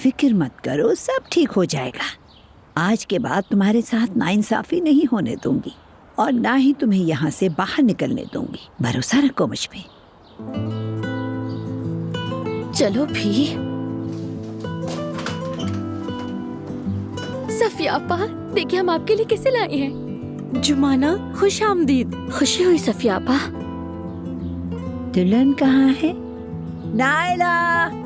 फिक्र मत करो, सब ठीक हो जाएगा। आज के बाद तुम्हारे साथ नाइंसाफी नहीं होने दूंगी और ना ही तुम्हें यहाँ से बाहर निकलने दूंगी। भरोसा रखो मुझ पे। चलो भी। सफिया आपा, देखिए हम आपके लिए कैसे लाए हैं। जुमाना, खुश आमदीद। खुशी हुई सफिया आपा। दुल्हन कहाँ है? नायला,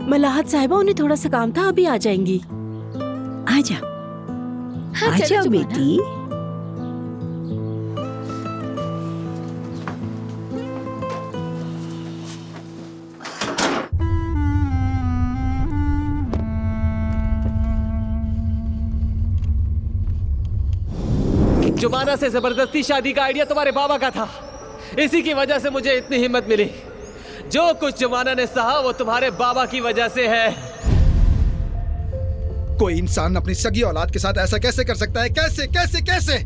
मलाहत साहिबा, उन्हें थोड़ा सा काम था, अभी आ जाएंगी। आजा हाँ, आजा चलो जुमाना। बेटी। जुमाना से जबरदस्ती शादी का आइडिया तुम्हारे बाबा का था। इसी की वजह से मुझे इतनी हिम्मत मिली। जो कुछ जुमाना ने सहा वो तुम्हारे बाबा की वजह से है। कोई इंसान अपनी सगी औलाद के साथ ऐसा कैसे कर सकता है? कैसे कैसे कैसे?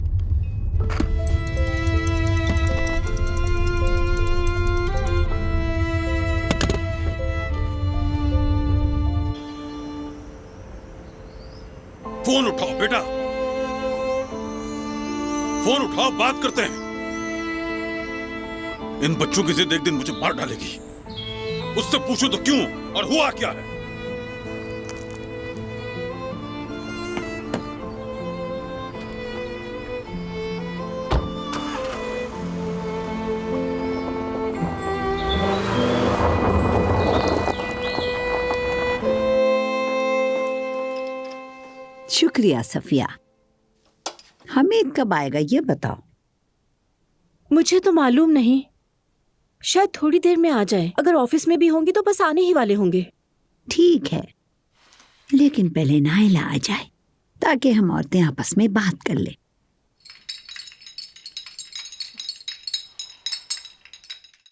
फोन उठाओ बेटा, फोन उठाओ, बात करते हैं। इन बच्चों की जिद एक दिन मुझे मार डालेगी। उससे पूछो तो क्यों और हुआ क्या है। शुक्रिया सफिया। हमीद कब आएगा ये बताओ। मुझे तो मालूम नहीं, शायद थोड़ी देर में आ जाए। अगर ऑफिस में भी होंगी तो बस आने ही वाले होंगे। ठीक है, लेकिन पहले नायला आ जाए ताकि हम औरतें आपस में बात कर लें।